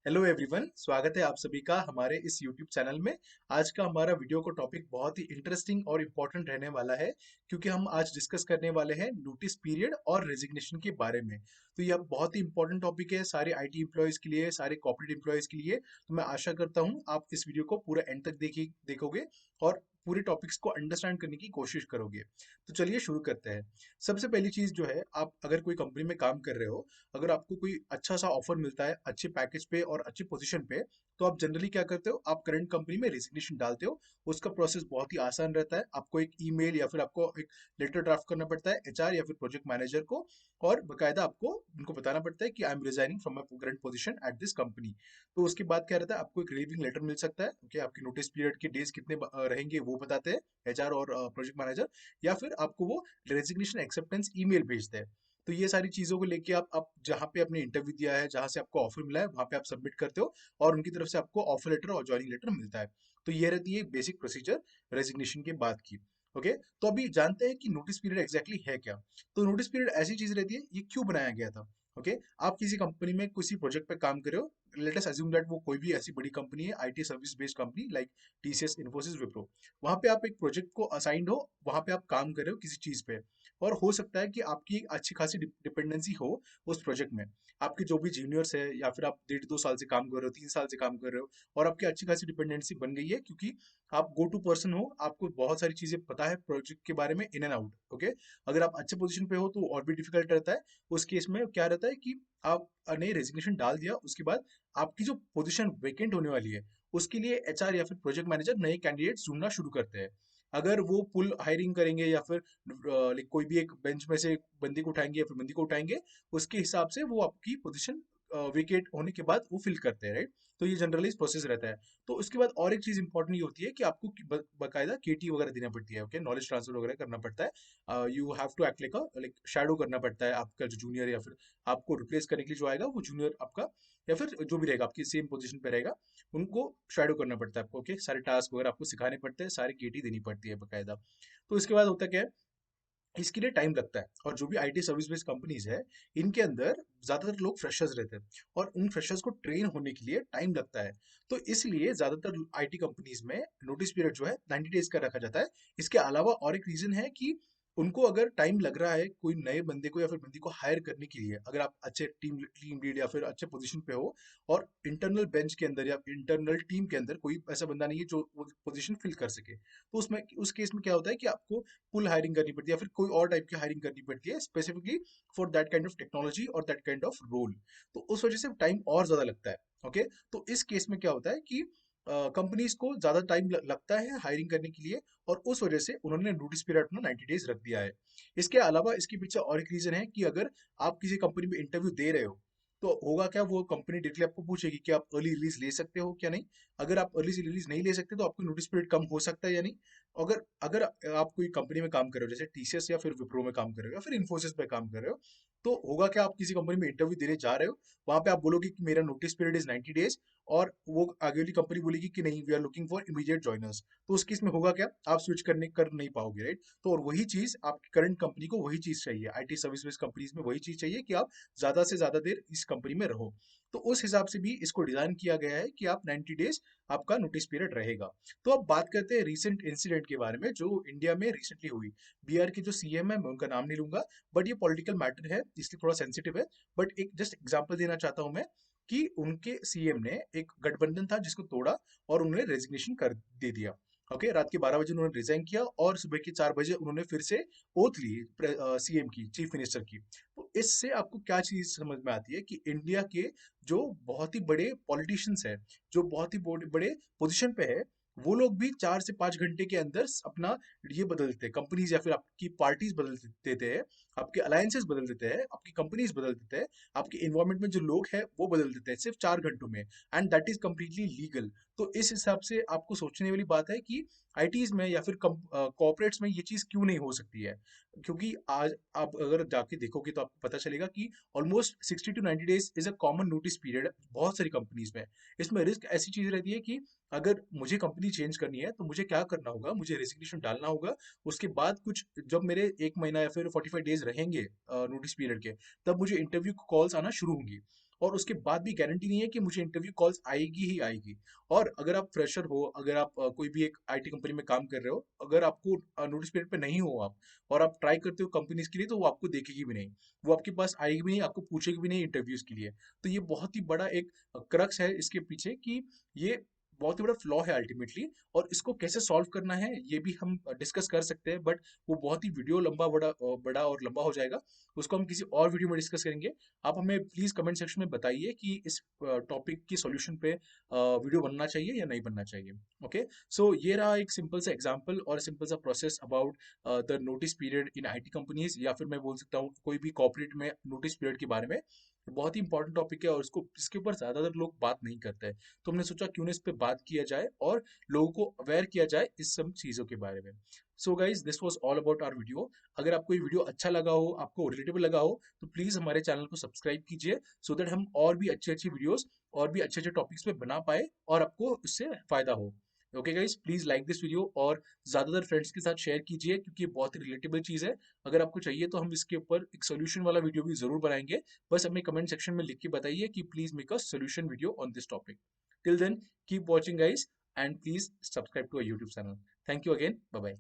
Hello everyone, स्वागत है आप सभी का हमारे इस यूट्यूब चैनल में। आज का हमारा वीडियो का टॉपिक बहुत ही इंटरेस्टिंग और इम्पोर्टेंट रहने वाला है, क्योंकि हम आज डिस्कस करने वाले हैं नोटिस पीरियड और रेजिग्नेशन के बारे में। तो यह बहुत ही इंपॉर्टेंट टॉपिक है सारे आईटी एम्प्लॉयज के लिए, सारे कॉर्पोरेट एम्प्लॉयज के लिए। तो मैं आशा करता हूँ आप इस वीडियो को पूरा एंड तक देखोगे और पूरे टॉपिक्स को अंडरस्टैंड करने की कोशिश करोगे। तो चलिए शुरू करते हैं। सबसे पहली चीज जो है, आप अगर कोई कंपनी में काम कर रहे हो, अगर आपको कोई अच्छा सा ऑफर मिलता है अच्छे पैकेज पे और अच्छी पोजीशन पे, तो आप जनरली क्या करते हो, आप करंट कंपनी में रेजिग्नेशन डालते हो। उसका प्रोसेस बहुत ही आसान रहता है। आपको एक ईमेल या फिर आपको एक लेटर ड्राफ्ट करना पड़ता है एचआर या फिर प्रोजेक्ट मैनेजर को, और बकायदा आपको उनको बताना पड़ता है कि I am resigning from my current position at this company. तो उसके बाद क्या रहता है, आपको एक रिलीविंग लेटर मिल सकता है। ओके, आपकी नोटिस पीरियड के डेज कितने रहेंगे वो बताते हैं एचआर और प्रोजेक्ट मैनेजर, या फिर आपको वो रेजिग्नेशन एक्सेप्टेंस ईमेल भेजते हैं। तो ये सारी चीजों को लेके आप जहाँ पे आपने इंटरव्यू दिया है, जहाँ से आपको ऑफर मिला है, वहां पे आप सबमिट करते हो और उनकी तरफ से आपको ऑफर लेटर और ज्वाइनिंग लेटर मिलता है। तो ये रहती है बेसिक प्रोसीजर रेजिग्नेशन के बाद की। ओके, तो अभी जानते हैं कि नोटिस पीरियड एग्जैक्टली है क्या। तो नोटिस पीरियड ऐसी चीज रहती है, ये क्यों बनाया गया था। ओके, आप किसी कंपनी में किसी प्रोजेक्ट पे काम कर रहे हो। लेट अस अज्यूम दैट वो कोई भी ऐसी बड़ी कंपनी है, IT service based company like TCS, Infosys, Wipro. वहां पे आप एक प्रोजेक्ट को असाइंड हो, वहां पे आप काम कर रहे हो किसी चीज पे, और हो सकता है कि आपकी एक अच्छी खासी डिपेंडेंसी हो उस प्रोजेक्ट में। आपके जो भी जूनियर्स है, या फिर आप 1.5-2 साल से काम कर रहे हो, 3 साल से काम कर रहे हो, और आपकी अच्छी खासी डिपेंडेंसी बन गई है, क्योंकि आप गो टू पर्सन हो, आपको बहुत सारी चीजें पता है प्रोजेक्ट के बारे में इन एंड आउट। ओके, अगर आप अच्छे पोजीशन पे हो तो और भी डिफिकल्ट रहता है। उस केस में क्या रहता है कि आपने रेजिग्नेशन डाल दिया, उसके बाद आपकी जो पोजीशन वेकेंट होने वाली है, उसके लिए एचआर या फिर प्रोजेक्ट मैनेजर नए कैंडिडेट ढूंढना शुरू करते हैं। अगर वो पुल हायरिंग करेंगे या फिर लाइक कोई भी एक बेंच में से बंदी को उठाएंगे या फिर बंदी को उठाएंगे, उसके हिसाब से वो आपकी पोजीशन विकेट होने के बाद वो फिल करते हैं, राइट। तो ये जनरली प्रोसेस रहता है। तो उसके बाद और एक चीज इंपॉर्टेंट ये होती है कि आपको बकायदा केटी वगैरह देना पड़ती है। ओके, नॉलेज ट्रांसफर वगैरह करना पड़ता है। You have to act like shadow करना पड़ता है आपका जो जूनियर, या फिर आपको रिप्लेस करने के लिए जो आएगा वो जूनियर आपका, या फिर जो भी रहेगा आपकी सेम पोजीशन पे रहेगा, उनको शैडो करना पड़ता है आपको। ओके, सारे टास्क वगैरह आपको सिखाने पड़ते हैं, सारी केटी देनी पड़ती है बकायदा। तो इसके बाद होता क्या है, इसके लिए टाइम लगता है। और जो भी आईटी सर्विस बेस्ड कंपनीज है, इनके अंदर ज्यादातर लोग फ्रेशर्स रहते हैं, और उन फ्रेशर्स को ट्रेन होने के लिए टाइम लगता है। तो इसलिए ज्यादातर आईटी कंपनीज में नोटिस पीरियड जो है 90 डेज का रखा जाता है। इसके अलावा और एक रीजन है कि उनको अगर टाइम लग रहा है कोई नए बंदे को या फिर बंदी को हायर करने के लिए, अगर आप अच्छे टीम टीम लीड या फिर अच्छे पोजीशन पे हो, और इंटरनल बेंच के अंदर या इंटरनल टीम के अंदर कोई ऐसा बंदा नहीं है जो वो पोजीशन फिल कर सके, तो उसमें उस केस में क्या होता है कि आपको पुल हायरिंग करनी पड़ती है, या फिर कोई और टाइप की हायरिंग करनी पड़ती है specifically for that kind of technology और दैट काइंड ऑफ रोल। तो उस वजह से टाइम और ज्यादा लगता है। ओके, तो इस केस में क्या होता है कि कंपनीज को ज्यादा टाइम लगता है हायरिंग करने के लिए, और उस वजह से उन्होंने नोटिस पीरियड अपना 90 डेज रख दिया है। इसके अलावा इसके पीछे और एक रीजन है कि अगर आप किसी कंपनी में इंटरव्यू दे रहे हो, तो होगा क्या, वो कंपनी डायरेक्टली आपको पूछेगी कि आप अर्ली रिलीज ले सकते हो क्या नहीं। अगर आप अर्ली रिलीज नहीं ले सकते, तो आपको नोटिस पीरियड कम हो सकता है या नहीं। अगर अगर आप कोई कंपनी में काम कर रहे हो, जैसे टीसीएस या फिर विप्रो में काम कर रहे हो या फिर इन्फोसिस पे काम कर रहे हो, तो होगा क्या, आप किसी कंपनी में इंटरव्यू देने जा रहे हो, वहां पे आप बोलोगे कि मेरा नोटिस पीरियड इज 90 डेज, और वो आगे वाली कंपनी बोलेगी कि नहीं, we are looking for immediate joiners. तो उस केस में होगा क्या, आप स्विच कर नहीं पाओगे, राइट। तो और वही चीज आपकी करंट कंपनी को वही चीज चाहिए, आईटी सर्विस बेस्ड कंपनीज में वही चीज चाहिए कि आप ज्यादा से ज्यादा देर इस कंपनी में रहो। तो उस हिसाब से भी इसको डिजाइन किया गया है कि आप 90 डेज आपका नोटिस पीरियड रहेगा। तो अब बात करते हैं रीसेंट इंसिडेंट के बारे में जो इंडिया में रिसेंटली हुई। बिहार के जो सीएम है, मैं उनका नाम नहीं लूंगा, बट ये पॉलिटिकल मैटर है इसलिए थोड़ा सेंसिटिव है। बट एक जस्ट एग्जांपल देना चाहता हूं मैं, कि उनके सीएम ने एक गठबंधन था जिसको तोड़ा, और उन्होंने रेजिग्नेशन कर दे दिया। ओके, रात के 12 बजे उन्होंने रिजाइन किया, और सुबह के 4 बजे उन्होंने फिर से ओथ ली सीएम की, चीफ मिनिस्टर की। तो इससे आपको क्या चीज समझ में आती है कि इंडिया के जो बहुत ही बड़े पॉलिटिशियंस है, जो बहुत ही बड़े पोजीशन पे है, वो लोग भी 4 से 5 घंटे के अंदर अपना ये बदल देते हैं, कंपनीज या फिर आपकी पार्टीज बदल देते हैं, आपके अलायंसेस बदल देते हैं, आपकी कंपनीज बदल देते हैं, आपके इन्वायरमेंट में जो लोग हैं वो बदल देते हैं सिर्फ 4 घंटों में, and that is completely legal. तो इस हिसाब से आपको सोचने वाली बात है कि आईटीज में या फिर कॉर्पोरेट्स में ये चीज क्यों नहीं हो सकती है। क्योंकि आज आप अगर जाके देखोगे तो आपको पता चलेगा कि almost 60 to 90 days is a common notice period बहुत सारी कंपनीज में। इसमें रिस्क ऐसी चीज रहती है कि अगर मुझे कंपनी चेंज करनी है तो मुझे क्या करना होगा, मुझे रेजिग्नेशन डालना होगा। उसके बाद कुछ जब मेरे 1 महीना या फिर 45 डेज रहेंगे नोटिस पीरियड के, तब मुझे इंटरव्यू कॉल्स आना शुरू होंगी। और उसके बाद भी गारंटी नहीं है कि मुझे इंटरव्यू कॉल्स आएगी ही आएगी। और अगर आप फ्रेशर हो, अगर आप कोई भी एक आईटी कंपनी में काम कर रहे हो, अगर आपको नोटिस पीरियड पे नहीं हो आप, और आप ट्राई करते हो कंपनीज के लिए, तो वो आपको देखेगी भी नहीं, वो आपके पास आएगी भी नहीं, आपको पूछेगी भी नहीं इंटरव्यूज के लिए। तो ये बहुत ही बड़ा एक क्रक्स है इसके पीछे, कि ये बहुत ही बड़ा फ्लॉ है अल्टीमेटली। और इसको कैसे सॉल्व करना है ये भी हम डिस्कस कर सकते हैं, बट वो बहुत ही वीडियो लंबा बड़ा और लंबा हो जाएगा। उसको हम किसी और वीडियो में डिस्कस करेंगे। आप हमें प्लीज कमेंट सेक्शन में बताइए कि इस टॉपिक की सॉल्यूशन पे वीडियो बनना चाहिए या नहीं बनना चाहिए। ओके, सो ये रहा एक सिंपल सा एग्जांपल और सिंपल सा process about the notice period in IT companies, या फिर मैं बोल सकता हूँ कोई भी कॉर्पोरेट में नोटिस पीरियड के बारे में। बहुत ही इंपॉर्टेंट टॉपिक है और इसको इसके ऊपर ज्यादातर लोग बात नहीं करते हैं। तो हमने सोचा क्यों ना इस पे बात किया जाए और लोगों को अवेयर किया जाए इस सब चीजों के बारे में। So guys, this was all about our video. अगर आपको ये वीडियो अच्छा लगा हो, आपको रिलेटेबल लगा हो, तो प्लीज हमारे चैनल को सब्सक्राइब कीजिए, सो दैट हम और भी अच्छी अच्छी वीडियोस और भी अच्छे अच्छे टॉपिक्स पे बना पाए और आपको उससे फायदा हो। Okay guys, please like this video और ज्यादातर फ्रेंड्स के साथ शेयर कीजिए, क्योंकि ये बहुत ही रिलेटेबल चीज है। अगर आपको चाहिए तो हम इसके ऊपर एक सोल्यूशन वाला वीडियो भी जरूर बनाएंगे। बस हमें कमेंट सेक्शन में लिख के बताइए कि please make a solution video on this topic. Till then, keep watching guys, and please subscribe to our YouTube channel. Thank you again, bye bye.